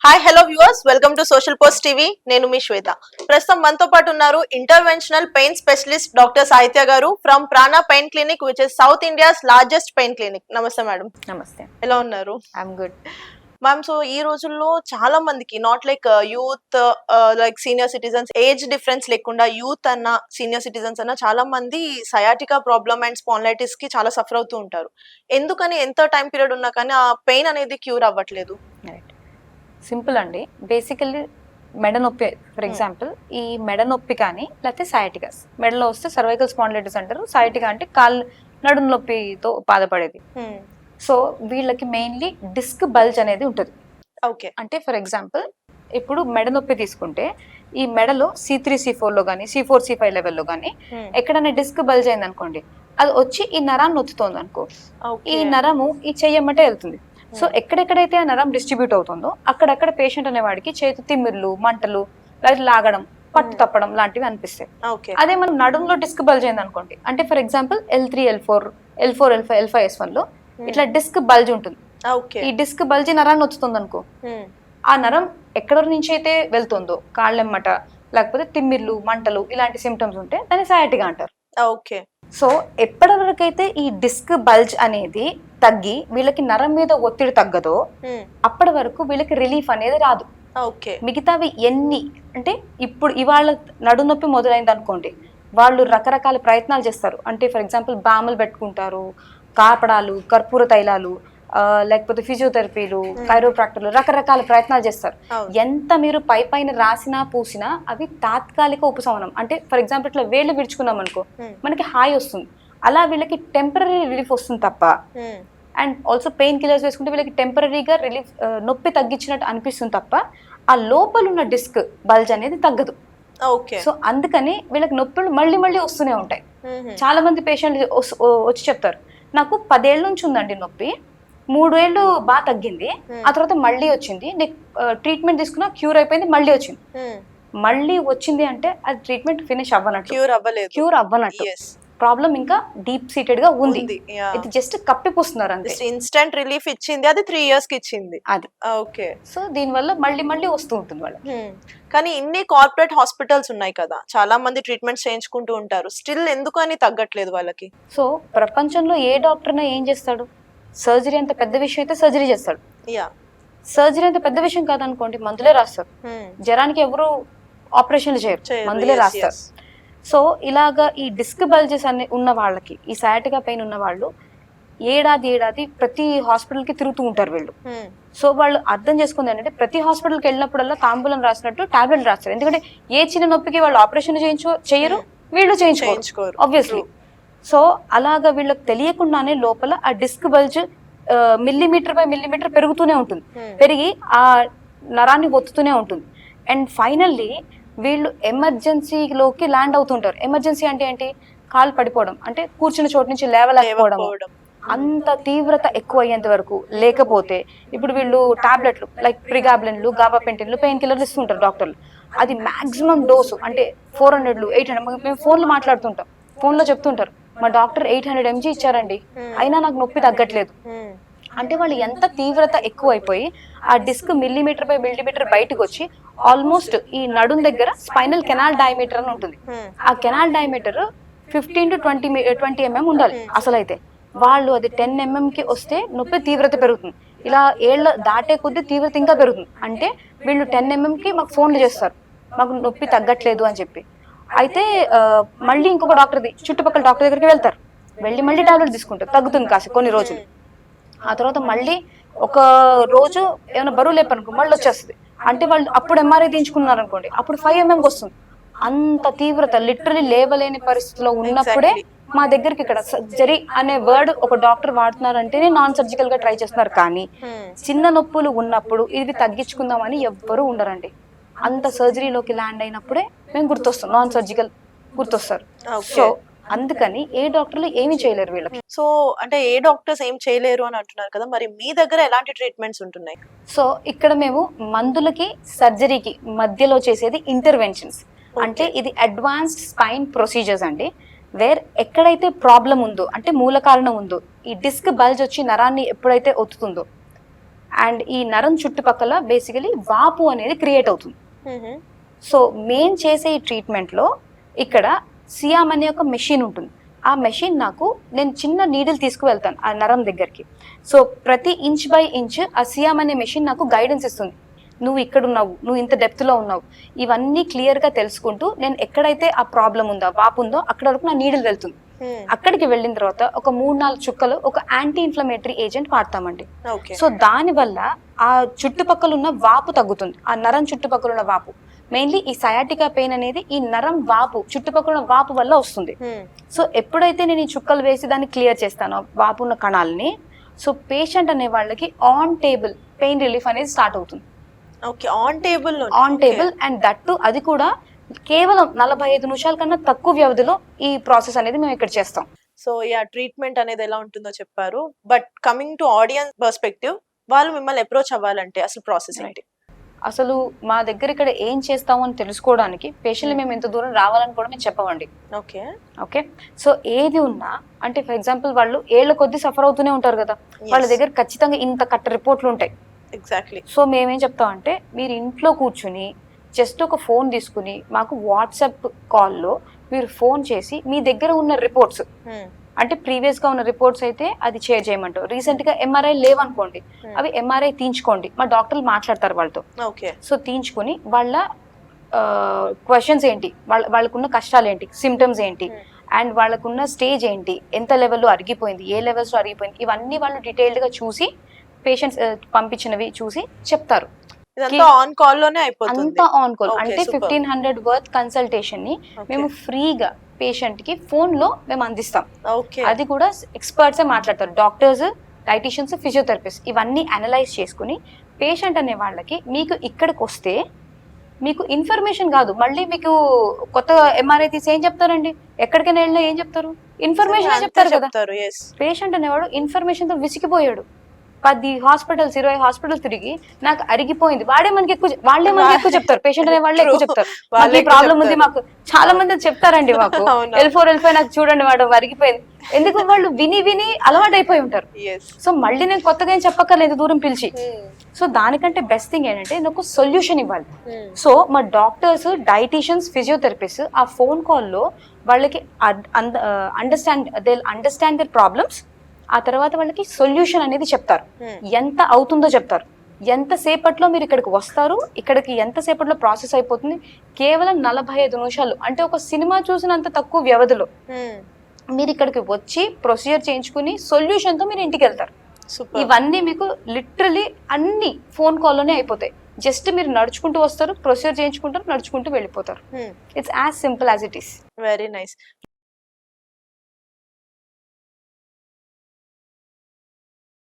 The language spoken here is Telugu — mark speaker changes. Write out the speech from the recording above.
Speaker 1: Hi hello viewers, welcome to social post TV. నేను మీ శ్వేత. ప్రస్తుతం మనతో పాటు ఉన్నారు ఇంటర్వెన్షనల్ పెయిన్ స్పెషలిస్ట్ డాక్టర్ సాహిత్య గారు ఫ్రమ్ ప్రాణ pain clinic which is south India's largest pain clinic. నమస్తే మేడం.
Speaker 2: నమస్తే.
Speaker 1: ఎలా ఉన్నారు?
Speaker 2: I'm good
Speaker 1: ma'am. సో ఈ రోజుల్లో చాలా మందికి not like youth, like senior citizens, age difference లేకుండా యూత్ అన్న సీనియర్ సిటిజన్స్ అన్న చాలా మంది సయాటికా ప్రాబ్లమ్ అండ్ స్పాండిలైటిస్ కి చాలా సఫర్ అవుతూ ఉంటారు. ఎందుకని ఎంత టైం పీరియడ్ ఉన్నా కానీ ఆ పెయిన్ అనేది క్యూర్ అవ్వట్లేదు?
Speaker 2: రైట్. సింపుల్ అండి. బేసికల్లీ మెడ నొప్పి, ఫర్ ఎగ్జాంపుల్ ఈ మెడ నొప్పి కానీ లేకపోతే సయాటికాస్, మెడలో వస్తే సర్వైకల్ స్పాండిలైటిస్ అంటారు. సయాటికా అంటే కాళ్ళు నడుము నొప్పితో బాధపడేది. సో వీళ్ళకి మెయిన్లీ డిస్క్ బల్జ్ అనేది ఉంటుంది.
Speaker 1: ఓకే.
Speaker 2: అంటే ఫర్ ఎగ్జాంపుల్ ఇప్పుడు మెడ నొప్పి తీసుకుంటే ఈ మెడలో C3 C4 కానీ C4 C5 లెవెల్లో కానీ ఎక్కడైనా డిస్క్ బల్జ్ అయింది అనుకోండి, అది వచ్చి ఈ నరాన్ని ఒత్తుతోంది అనుకో, ఈ నరము ఈ చెయ్యమ్మటే వెళ్తుంది. సో ఎక్కడెక్కడైతే ఆ నరం డిస్ట్రిబ్యూట్ అవుతుందో అక్కడక్కడ పేషెంట్ అనేవాడికి చేతి తిమ్మిర్లు, మంటలు, లాగడం, పట్టు తప్పడం లాంటివి అనిపిస్తాయి. అదే మనం నడుంలో డిస్క్ బల్జ్ అయింది అనుకోండి, అంటే for example L3 L4 L4 L5 L5 S1 లో ఇట్లా డిస్క్ బల్జ్ ఉంటుంది. ఈ డిస్క్ బల్జ్ నరాన్ని వచ్చుతుంది అనుకో, ఆ నరం ఎక్కడ నుంచి అయితే వెళ్తుందో కాళ్ళెమ్మట లేకపోతే తిమ్మిర్లు, మంటలు ఇలాంటి సిమ్టమ్స్ ఉంటే దాన్ని సయాటికా అంటారు.
Speaker 1: ఓకే.
Speaker 2: సో ఎప్పటి వరకైతే ఈ డిస్క్ బల్జ్ అనేది తగ్గి వీళ్ళకి నరం మీద ఒత్తిడి తగ్గదో అప్పటి వరకు వీళ్ళకి రిలీఫ్ అనేది రాదు. మిగతావి ఎన్ని అంటే ఇప్పుడు ఇవాళ నడునొప్పి మొదలైంది అనుకోండి, వాళ్ళు రకరకాల ప్రయత్నాలు చేస్తారు. అంటే ఫర్ ఎగ్జాంపుల్ బామలు పెట్టుకుంటారు, కాపడాలు, కర్పూర తైలాలు, లేకపోతే ఫిజియోథెరపీలు, కైరోప్రాక్టర్లు, రకరకాల ప్రయత్నాలు చేస్తారు. ఎంత మీరు పైన రాసినా పూసినా అవి తాత్కాలిక ఉపశమనం. అంటే ఫర్ ఎగ్జాంపుల్ ఇట్లా వేళ్ళు విడుచుకున్నాం అనుకో మనకి హాయి వస్తుంది, అలా వీళ్ళకి టెంపరీ రిలీఫ్ వస్తుంది తప్ప, అండ్ ఆల్సో పెయిన్ కిల్లర్స్ వేసుకుంటే వీళ్ళకి టెంపరీగా రిలీఫ్, నొప్పి తగ్గించినట్టు అనిపిస్తుంది తప్ప ఆ లోపల ఉన్న డిస్క్ బల్జ్ అనేది తగ్గదు. సో అందుకని వీళ్ళకి నొప్పులు మళ్ళీ మళ్ళీ వస్తూనే ఉంటాయి. చాలా మంది పేషెంట్లు వచ్చి చెప్తారు, నాకు 10 ఏళ్ళ నుంచి ఉందండి నొప్పి, 3 ఏళ్ళు బాగా తగ్గింది, ఆ తర్వాత మళ్ళీ వచ్చింది, ట్రీట్మెంట్ తీసుకున్నా క్యూర్ అయిపోయింది, మళ్ళీ వచ్చింది. మళ్ళీ వచ్చింది అంటే అది ట్రీట్మెంట్ ఫినిష్ అవ్వనట్టు, క్యూర్ అవ్వనట్టు, ప్రాబ్లం ఇంకా డీప్ సీటెడ్ గా ఉంది. ఇది జస్ట్ కప్పిపోస్తున్నారు అంతే.
Speaker 1: ఇన్స్టెంట్ రిలీఫ్ ఇచ్చింది, అది 3 years కి ఇచ్చింది
Speaker 2: అది.
Speaker 1: ఓకే.
Speaker 2: సో దీని వల్ల మళ్ళీ మళ్ళీ వస్తూ ఉంటుంది వాళ్ళు.
Speaker 1: కానీ ఇన్ని కార్పొరేట్ హాస్పిటల్స్ ఉన్నాయి కదా, చాలా మంది ట్రీట్మెంట్స్ చేయించుకుంటూ ఉంటారు, స్టిల్ ఎందుకు అని తగ్గట్లేదు వాళ్ళకి?
Speaker 2: సో ప్రపంచంలో ఏ డాక్టర్ ఏం చేస్తాడు, సర్జరీ అంత పెద్ద విషయం అయితే సర్జరీ చేస్తాడు. సర్జరీ అంత పెద్ద విషయం కాదనుకోండి, మందులే రాస్తారు. జ్వరానికి ఎవరు ఆపరేషన్లు చేయరు, మందులే రాస్తారు. సో ఇలాగా ఈ డిస్క్ బల్జెస్ అనే ఉన్న వాళ్ళకి, ఈ సయాటికా పెయిన్ ఉన్న వాళ్ళు ఏడాది ప్రతి హాస్పిటల్కి తిరుగుతూ ఉంటారు వీళ్ళు. సో వాళ్ళు అర్థం చేసుకుంది ఏంటంటే ప్రతి హాస్పిటల్కి వెళ్ళినప్పుడల్లా తాంబూలం రాసినట్టు టాబ్లెట్ రాస్తారు. ఎందుకంటే ఏ చిన్న నొప్పికి వాళ్ళు ఆపరేషన్ చేయరు, వీళ్ళు చేయించుకోరు ఆబ్వియస్లీ. సో అలాగా వీళ్ళకి తెలియకుండానే లోపల ఆ disc bulge millimetre by millimetre పెరుగుతూనే ఉంటుంది, పెరిగి ఆ నరాన్ని ఒత్తుతూనే ఉంటుంది. అండ్ ఫైనల్లీ వీళ్ళు ఎమర్జెన్సీలోకి ల్యాండ్ అవుతుంటారు. ఎమర్జెన్సీ అంటే ఏంటి, కాలు పడిపోవడం, అంటే కూర్చున్న చోటు నుంచి లేవలేకపోవడం, అంత తీవ్రత ఎక్కువ అయ్యేంత వరకు. లేకపోతే ఇప్పుడు వీళ్ళు టాబ్లెట్లు లైక్ ప్రిగాబ్లిన్లు, గాబాపెంటిన్లు, పెయిన్ కిల్లర్లు ఇస్తుంటారు డాక్టర్లు. అది మాక్సిమం డోసు అంటే 400 800. మేము ఫోన్లో మాట్లాడుతుంటాం, ఫోన్లో చెప్తుంటారు మా డాక్టర్ 800 mg ఇచ్చారండి, అయినా నాకు నొప్పి తగ్గట్లేదు. అంటే వాళ్ళు ఎంత తీవ్రత ఎక్కువ అయిపోయి ఆ డిస్క్ మిల్లీమీటర్ బై మిల్లీమీటర్ బయటకు వచ్చి ఆల్మోస్ట్ ఈ నడుం దగ్గర స్పైనల్ కెనాల్ డయామీటర్ అని ఉంటుంది. ఆ కెనాల్ డయామీటర్ 15 to 20 mm ఉండాలి అసలు. అయితే వాళ్ళు అది 10 mm కి వస్తే నొప్పి తీవ్రత పెరుగుతుంది. ఇలా ఏళ్ళ దాటే కొద్దీ తీవ్రత ఇంకా పెరుగుతుంది. అంటే వీళ్ళు 10 mm కి మాకు ఫోన్లు చేస్తారు, మాకు నొప్పి తగ్గట్లేదు అని చెప్పి. అయితే మళ్ళీ ఇంకొక చుట్టుపక్కల డాక్టర్ దగ్గరికి వెళ్తారు, వెళ్ళి మళ్ళీ టాబ్లెట్ తీసుకుంటారు, తగ్గుతుంది కాసి కొన్ని రోజులు. ఆ తర్వాత మళ్ళీ ఒక రోజు ఏమైనా బరువు లేపనుకో మళ్ళీ వచ్చేస్తుంది. అంటే వాళ్ళు అప్పుడు MRI తీయించుకున్నారు అనుకోండి, అప్పుడు 5 mm వస్తుంది. అంత తీవ్రత, లిటరలీ లేవలేని పరిస్థితిలో ఉన్నప్పుడే మా దగ్గరికి ఇక్కడ సర్జరీ అనే వర్డ్ ఒక డాక్టర్ వాడుతున్నారంటేనే నాన్ సర్జికల్ గా ట్రై చేస్తున్నారు. కానీ చిన్న నొప్పులు ఉన్నప్పుడు ఇది తగ్గించుకుందామని ఎవ్వరూ ఉండరండి. అంత సర్జరీలోకి ల్యాండ్ అయినప్పుడే మేము గుర్తొస్తాం, నాన్ సర్జికల్ గుర్తొస్తారు. సో అందుకని ఏ డాక్టర్లు ఏమి చేయలేరు వీళ్ళకి.
Speaker 1: సో అంటే ఏ డాక్టర్స్ ఏం చేయలేరు అని అంటున్నారు కదా, మరి మీ దగ్గర ఎలాంటి ట్రీట్మెంట్స్ ఉంటున్నాయి?
Speaker 2: సో ఇక్కడ మేము మందులకి సర్జరీకి మధ్యలో చేసేది ఇంటర్వెన్షన్స్. అంటే ఇది అడ్వాన్స్డ్ స్పైన్ ప్రొసీజర్స్ అండి. వేర్ ఎక్కడైతే ప్రాబ్లం ఉందో, అంటే మూల కారణం ఉందో, ఈ డిస్క్ బల్జ్ వచ్చి నరాన్ని ఎప్పుడైతే ఒత్తుతుందో అండ్ ఈ నరం చుట్టుపక్కల బేసికలీ వాపు అనేది క్రియేట్ అవుతుంది. సో మెయిన్ చేసే ఈ ట్రీట్మెంట్లో ఇక్కడ సియామ్ అనే ఒక మెషిన్ ఉంటుంది. ఆ మెషిన్ నేను చిన్న నీడిల్ తీసుకువెళ్తాను ఆ నరం దగ్గరికి. సో ప్రతి ఇంచ్ బై ఇంచ్ ఆ సియామ్ అనే మెషిన్ నాకు గైడెన్స్ ఇస్తుంది. నువ్వు ఇక్కడ ఉన్నావు, నువ్వు ఇంత డెప్త్లో ఉన్నావు, ఇవన్నీ క్లియర్గా తెలుసుకుంటూ నేను ఎక్కడైతే ఆ ప్రాబ్లం ఉందో, వాపు ఉందో అక్కడ వరకు నా నీడిల్ వెళ్తుంది. అక్కడికి వెళ్ళిన తర్వాత ఒక 3-4 చుక్కలు ఒక యాంటీ ఇన్ఫ్లమేటరీ ఏజెంట్ వాడతామండి. సో దాని వల్ల ఆ చుట్టుపక్కల ఉన్న వాపు తగ్గుతుంది, ఆ నరం చుట్టుపక్కల ఉన్న వాపు. మెయిన్లీ ఈ సయాటికా పెయిన్ అనేది ఈ నరం వాపు చుట్టుపక్కల వాపు వల్ల వస్తుంది. సో ఎప్పుడైతే నేను ఈ చుక్కలు వేసి దాన్ని క్లియర్ చేస్తానో వాపు ఉన్న కణాలని, సో పేషెంట్ అనే వాళ్ళకి ఆన్ టేబుల్ పెయిన్ రిలీఫ్ అనేది స్టార్ట్ అవుతుంది.
Speaker 1: ఆన్ టేబుల్
Speaker 2: అండ్ దట్టు అది కూడా కేవలం 45 నిమిషాల కన్నా తక్కువ వ్యవధిలో ఈ ప్రాసెస్ అనేది మేము ఇక్కడ చేస్తాం.
Speaker 1: సో ట్రీట్మెంట్ అనేది ఎలా ఉంటుందో చెప్పారు. But coming to audience perspective, వాళ్ళు మిమ్మల్ని అప్రోచ్ అవ్వాలంటే అసలు ప్రాసెస్ ఏంటి?
Speaker 2: అసలు మా దగ్గర ఇక్కడ ఏం చేస్తాము అని తెలుసుకోవడానికి పేషెంట్లు మేము ఎంత దూరం రావాలని కూడా మేము చెప్పవండి. ఓకే సో ఏది ఉన్నా అంటే ఫర్ ఎగ్జాంపుల్ వాళ్ళు ఏళ్ల కొద్దీ సఫర్ అవుతూనే ఉంటారు కదా, వాళ్ళ దగ్గర ఖచ్చితంగా ఇంత కట్ట రిపోర్ట్లు ఉంటాయి.
Speaker 1: ఎగ్జాక్ట్లీ.
Speaker 2: సో మేమేం చెప్తామంటే మీరు ఇంట్లో కూర్చుని జస్ట్ ఒక ఫోన్ తీసుకుని మాకు వాట్సాప్ కాల్లో మీరు ఫోన్ చేసి మీ దగ్గర ఉన్న రిపోర్ట్స్, అంటే ప్రీవియస్ గా ఉన్న రిపోర్ట్స్ అయితే అది షేర్ చేయమంటారు. రీసెంట్ గా ఎంఆర్ఐ లేవనుకోండి, అవి ఎంఆర్ఐ తీయించుకోండి, మా డాక్టర్లు మాట్లాడతారు వాళ్ళతో. సో తీయించుకుని వాళ్ళ క్వశ్చన్స్ ఏంటి, వాళ్ళకున్న కష్టాలు ఏంటి, సిమ్టమ్స్ ఏంటి, అండ్ వాళ్ళకున్న స్టేజ్ ఏంటి, ఎంత లెవెల్లో అరిగిపోయింది, ఏ లెవెల్స్ లో అరిగిపోయింది, ఇవన్నీ వాళ్ళు డీటెయిల్డ్ గా చూసి పేషెంట్స్ పంపించినవి చూసి చెప్తారు.
Speaker 1: అంతా ఆన్ కాల్ లోనే అయిపోతుంది.
Speaker 2: అంతా ఆన్ కాల్. అంటే 1500 వర్త్ కన్సల్టేషన్ ని మేము ఫ్రీగా పేషెంట్ కి ఫోన్ లో మేము అందిస్తాం. అది కూడా ఎక్స్పర్ట్స్ మాట్లాడతారు, డాక్టర్స్, డైటీషియన్స్, ఫిజియోథెరపిస్ట్, ఇవన్నీ అనలైజ్ చేసుకుని పేషెంట్ అనే వాళ్ళకి మీకు ఇక్కడికి వస్తే మీకు ఇన్ఫర్మేషన్ కాదు, మళ్ళీ మీకు కొత్త ఎంఆర్ఐ తీసి ఏం చెప్తారండి, ఎక్కడికైనా వెళ్ళినా ఏం చెప్తారు, ఇన్ఫర్మేషన్ చెప్తారు కదా. పేషెంట్ అనేవాడు ఇన్ఫర్మేషన్ తో విసిగిపోయాడు. 10 హాస్పిటల్స్ 20 హాస్పిటల్స్ తిరిగి నాకు అరిగిపోయింది, వాళ్ళే మనకి ఎక్కువ చెప్తారు, పేషెంట్ అనే వాళ్ళే ఎక్కువ చెప్తారు. మాకు ప్రాబ్లం ఉంది, మాకు చాలా మంది చెప్తారండి, మాకు L4 L5 నాకు చూడండి వాడు అరిగిపోయింది. ఎందుకు వాళ్ళు విని అలవాటు అయిపోయి ఉంటారు. సో మళ్ళీ నేను కొత్తగా ఏం చెప్పక్కర్లేదు దూరం పిలిచి. సో దానికంటే బెస్ట్ థింగ్ ఏంటంటే నాకు సొల్యూషన్ ఇవ్వాలి. సో మా డాక్టర్స్, డైటీషియన్స్, ఫిజియోథెరపిస్ట్ ఆ ఫోన్ కాల్లో వాళ్ళకి అండర్స్టాండ్ దర్ ప్రాబ్లమ్స్, ఆ తర్వాత వాళ్ళకి సొల్యూషన్ అనేది చెప్తారు, ఎంత అవుతుందో చెప్తారు, ఎంత సేపట్లో మీరు ఇక్కడికి వస్తారు, ఇక్కడికి ఎంత సేపట్లో ప్రాసెస్ అయిపోతుంది. కేవలం 45 నిమిషాలు, అంటే ఒక సినిమా చూసినంత తక్కువ వ్యవధిలో మీరు ఇక్కడికి వచ్చి ప్రొసీజర్ చేయించుకుని సొల్యూషన్ తో మీరు ఇంటికి వెళ్తారు. ఇవన్నీ మీకు లిటరలీ అన్ని ఫోన్ కాల్లోనే అయిపోతాయి. జస్ట్ మీరు నడుచుకుంటూ వస్తారు, ప్రొసీజర్ చేయించుకుంటారు, నడుచుకుంటూ వెళ్ళిపోతారు. It's as simple as it is.
Speaker 1: Very nice.